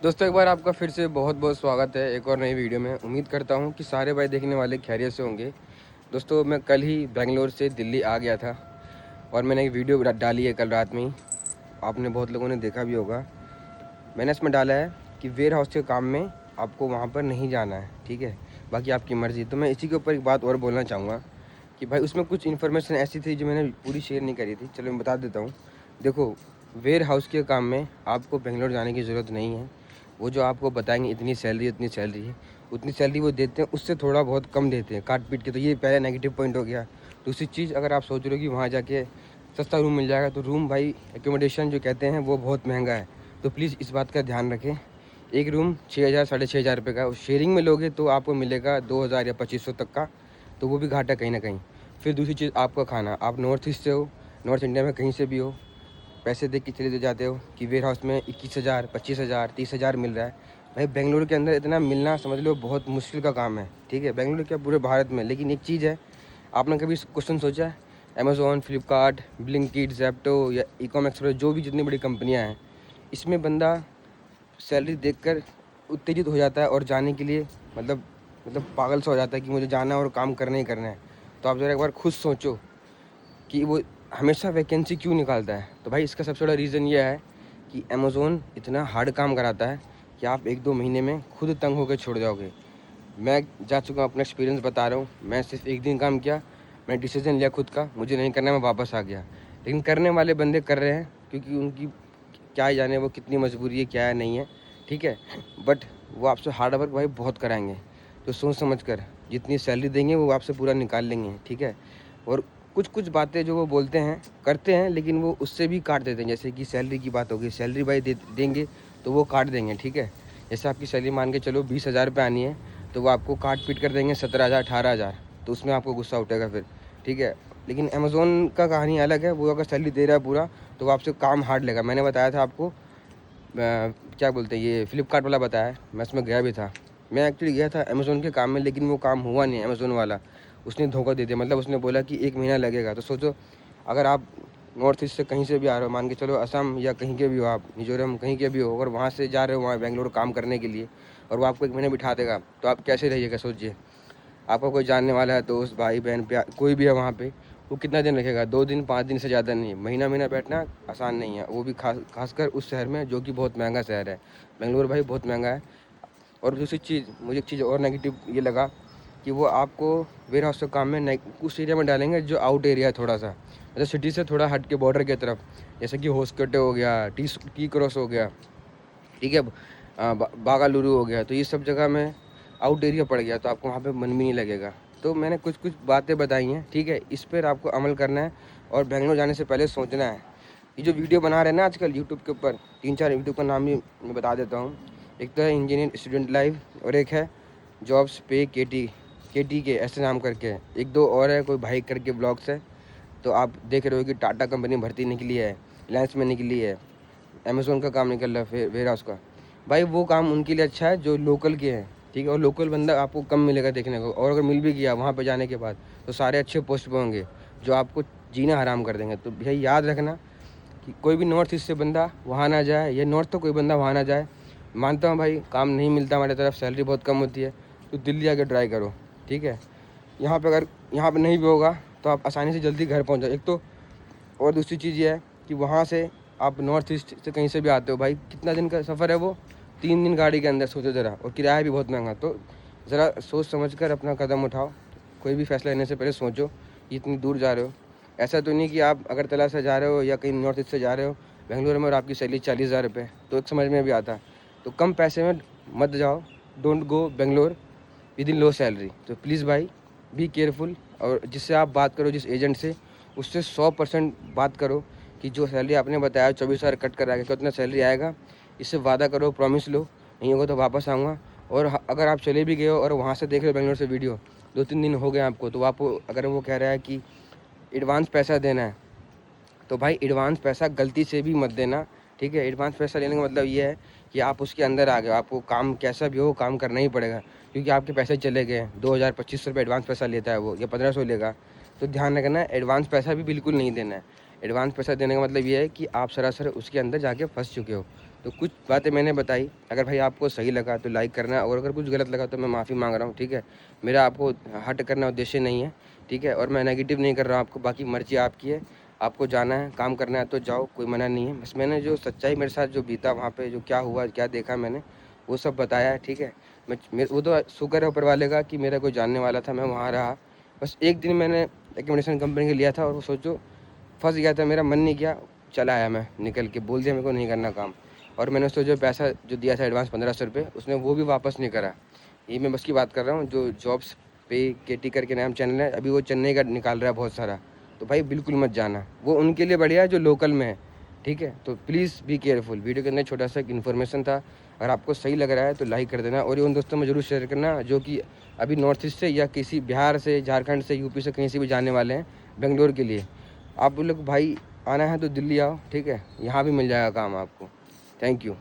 दोस्तों एक बार आपका फिर से बहुत बहुत स्वागत है एक और नई वीडियो में। उम्मीद करता हूँ कि सारे भाई देखने वाले खैरियत से होंगे। दोस्तों मैं कल ही बेंगलोर से दिल्ली आ गया था और मैंने एक वीडियो डाली है कल रात में ही। आपने बहुत लोगों ने देखा भी होगा। मैंने इसमें डाला है कि वेयर हाउस के काम में आपको वहाँ पर नहीं जाना है, ठीक है, बाकी आपकी मर्ज़ी। तो मैं इसी के ऊपर एक बात और बोलना चाहूँगा कि भाई उसमें कुछ इन्फॉर्मेशन ऐसी थी जो मैंने पूरी शेयर नहीं करी थी। चलो मैं बता देता हूँ। देखो, वेयर हाउस के काम में आपको बेंगलोर जाने की ज़रूरत नहीं है। वो जो आपको बताएंगे इतनी सैलरी है, उतनी सैलरी वो देते हैं, उससे थोड़ा बहुत कम देते हैं काट पीट के। तो ये पहला नेगेटिव पॉइंट हो गया। दूसरी चीज़, अगर आप सोच रहे हो कि वहाँ जाके सस्ता रूम मिल जाएगा, तो रूम भाई एकोमोडेशन जो कहते हैं वो बहुत महंगा है। तो प्लीज़ इस बात का ध्यान रखें। एक रूम 6,000 साढ़े 6,000 रुपये का, शेयरिंग में लोगे तो आपको मिलेगा 2,000 या 2,500 तक का। तो वो भी घाटा कहीं ना कहीं। फिर दूसरी चीज़, आपका खाना, आप नॉर्थ ईस्ट से हो, नॉर्थ इंडिया में कहीं से भी हो, पैसे देख के चले जाते हो कि वेयर हाउस में 21,000 25,000 30,000 मिल रहा है। भाई बेंगलुरु के अंदर इतना मिलना समझ लो बहुत मुश्किल का काम है, ठीक है, बेंगलुरु क्या पूरे भारत में। लेकिन एक चीज़ है, आपने कभी क्वेश्चन सोचा है, अमेज़ॉन, फ्लिपकार्ट, ब्लिंकिट, ज़ेप्टो या ईकॉम एक्सप्रेस, जो भी जितनी बड़ी कंपनियां हैं, इसमें बंदा सैलरी देखकर उत्तेजित हो जाता है और जाने के लिए मतलब पागल सा हो जाता है कि मुझे जाना है और काम करना ही करना है। तो आप ज़रा एक बार खुद सोचो कि वो हमेशा वैकेंसी क्यों निकालता है। तो भाई इसका सबसे बड़ा रीज़न ये है कि अमेज़ॉन इतना हार्ड काम कराता है कि आप 1-2 महीने में खुद तंग होकर छोड़ जाओगे। मैं जा चुका हूँ, अपना एक्सपीरियंस बता रहा हूँ। मैं सिर्फ 1 दिन काम किया, मैंने डिसीज़न लिया खुद का, मुझे नहीं करना, मैं वापस आ गया। लेकिन करने वाले बंदे कर रहे हैं क्योंकि उनकी क्या ही जाने वो कितनी मजबूरी है, क्या है नहीं है, ठीक है। बट वो आपसे हार्ड वर्क भाई बहुत कराएंगे। तो सोच समझ कर जितनी सैलरी देंगे वो आपसे पूरा निकाल लेंगे, ठीक है। और कुछ कुछ बातें जो वो बोलते हैं करते हैं, लेकिन वो उससे भी काट देते हैं। जैसे कि सैलरी की बात होगी, सैलरी भाई देंगे तो वो काट देंगे, ठीक है। जैसे आपकी सैलरी मान के चलो 20,000 रुपये आनी है, तो वो आपको काट पीट कर देंगे 17,000 18,000। तो उसमें आपको गुस्सा उठेगा फिर, ठीक है। लेकिन अमेज़ोन का कहानी अलग है। वो अगर सैलरी दे रहा है पूरा, तो वो आपसे काम हार्ड लेगा। मैंने बताया था आपको, क्या बोलते हैं, ये फ्लिपकार्ट वाला बताया, मैं उसमें गया भी था। मैं एक्चुअली गया था अमेज़ोन के काम में, लेकिन वो काम हुआ नहीं। अमेज़ोन वाला उसने धोखा दे दिया। मतलब उसने बोला कि 1 महीना लगेगा। तो सोचो, अगर आप नॉर्थ ईस्ट से कहीं से भी आ रहे हो, मान के चलो असम या कहीं के भी हो, आप मिजोरम कहीं के भी हो, अगर वहाँ से जा रहे हो वहाँ बेंगलोर काम करने के लिए, और वो आपको 1 महीने बिठा देगा, तो आप कैसे रहिएगा सोचिए। आपका कोई जानने वाला है, दोस्त, भाई, बहन, कोई भी है वहाँ पे, वो कितना दिन रखेगा? 2 दिन 5 दिन से ज़्यादा नहीं। महीना महीना बैठना आसान नहीं है, वो भी खासकर उस शहर में जो कि बहुत महंगा शहर है। बेंगलोर भाई बहुत महंगा है। और दूसरी चीज़, मुझे एक चीज़ और नेगेटिव ये लगा कि वो आपको वेयर हाउस के काम में उस एरिया में डालेंगे जो आउट एरिया है थोड़ा सा, मतलब सिटी से थोड़ा हट के बॉर्डर की तरफ, जैसे कि होस्कोटे हो गया, टी क्रॉस हो गया, ठीक है, बागालुरु हो गया। तो ये सब जगह में आउट एरिया पड़ गया, तो आपको वहाँ पे मन भी नहीं लगेगा। तो मैंने कुछ कुछ बातें बताई हैं, ठीक है, इस पर आपको अमल करना है और बेंगलोर जाने से पहले सोचना है। ये जो वीडियो बना रहे हैं ना आजकल यूट्यूब के ऊपर, 3-4 यूट्यूब का नाम भी मैं बता देता हूँ। एक तो है इंजीनियर स्टूडेंट लाइव, और एक है जॉब्स पे के ऐसे नाम करके है। 1-2 और है, कोई भाई करके ब्लॉग्स है। तो आप देख रहे हो कि टाटा कंपनी भर्ती निकली है, रिलायंस में निकली है, अमेज़न का काम निकल रहा है, फिर वेयर हाउस का। भाई वो काम उनके लिए अच्छा है जो लोकल के हैं, ठीक है। और लोकल बंदा आपको कम मिलेगा देखने को, और अगर मिल भी गया वहाँ पे जाने के बाद, तो सारे अच्छे पोस्ट पे होंगे जो आपको जीना हराम कर देंगे। तो भैया याद रखना कि कोई भी नॉर्थ ईस्ट से बंदा वहाँ ना जाए, या नॉर्थ तो कोई बंदा वहाँ ना जाए। मानता हूँ भाई काम नहीं मिलता हमारी तरफ, सैलरी बहुत कम होती है, तो दिल्ली आके ट्राई करो, ठीक है। यहाँ पे अगर यहाँ पे नहीं भी होगा तो आप आसानी से जल्दी घर पहुँच जाओ, एक तो। और दूसरी चीज़ ये है कि वहाँ से आप नॉर्थ ईस्ट से कहीं से भी आते हो भाई, कितना दिन का सफ़र है वो, 3 दिन गाड़ी के अंदर, सोचो ज़रा, और किराया भी बहुत महंगा। तो ज़रा सोच समझ कर अपना कदम उठाओ। कोई भी फैसला लेने से पहले सोचो कि इतनी दूर जा रहे हो। ऐसा तो नहीं कि आप अगरतला से जा रहे हो या कहीं नॉर्थ ईस्ट से जा रहे हो बेंगलुरु में, और आपकी सैलरी 40,000 रुपये, तो एक समझ में भी आता। तो कम पैसे में मत जाओ, don't go Bangalore with in low salary. तो प्लीज़ भाई बी केयरफुल। और जिससे आप बात करो, जिस एजेंट से, उससे 100% बात करो कि जो सैलरी आपने बताया 24,000 कट करा के कितना सैलरी आएगा, इससे वादा करो, प्रॉमिस लो, नहीं होगा तो वापस आऊँगा। और अगर आप चले भी गए हो और वहाँ से देख रहे हो बेंगलोर से वीडियो, 2-3 दिन हो गए आपको, तो आप अगर वो कह रहा है कि एडवांस पैसा देना है, तो भाई एडवांस पैसा गलती से भी मत देना, ठीक है। एडवांस पैसा लेने का मतलब ये है कि आप उसके अंदर आ गए, आपको काम कैसा भी हो काम करना ही पड़ेगा, क्योंकि आपके पैसे चले गए। 2,000 2,500 रुपये एडवांस पैसा लेता है वो, या 1,500 लेगा। तो ध्यान रखना, एडवांस पैसा भी बिल्कुल नहीं देना है। एडवांस पैसा देने का मतलब ये है कि आप सरासर उसके अंदर जाके फंस चुके हो। तो कुछ बातें मैंने बताई, अगर भाई आपको सही लगा तो लाइक करना, और अगर कुछ गलत लगा तो मैं माफ़ी मांग रहा हूँ, ठीक है। मेरा आपको हर्ट करना उद्देश्य नहीं है, ठीक है, और मैं नेगेटिव नहीं कर रहा हूँ आपको। बाकी मर्जी आपकी है, आपको जाना है, काम करना है तो जाओ, कोई मना नहीं है। बस मैंने जो सच्चाई मेरे साथ जो बीता वहाँ पे, जो क्या हुआ, क्या देखा मैंने, वो सब बताया है, ठीक है। वो तो शुक्र है ऊपर वाले का कि मेरा कोई जानने वाला था, मैं वहाँ रहा। बस एक दिन मैंने एकोमोडेशन कंपनी के लिया था, और वो सोचो फंस गया था, मेरा मन नहीं किया, चला आया मैं निकल के, बोल दिया मेरे को नहीं करना काम। और मैंने उसको जो पैसा जो दिया था एडवांस 1500 रुपये, उसने वो भी वापस नहीं करा। ये मैं बस की बात कर रहा हूँ, जो जॉब्स पे केटी करके नाम चैनल है, अभी वो चेन्नई का निकाल रहा है बहुत सारा, तो भाई बिल्कुल मत जाना, वो उनके लिए बढ़िया है जो लोकल में है, ठीक है। तो प्लीज़ बी केयरफुल। वीडियो के अंदर छोटा सा इन्फॉर्मेशन था, अगर आपको सही लग रहा है तो लाइक कर देना, और ये उन दोस्तों में ज़रूर शेयर करना जो कि अभी नॉर्थ ईस्ट से या किसी बिहार से, झारखंड से, यूपी से, कहीं से भी जाने वाले हैं बेंगलोर के लिए। आप लोग भाई आना है तो दिल्ली आओ, ठीक है, यहाँ भी मिल जाएगा काम आपको। Thank you.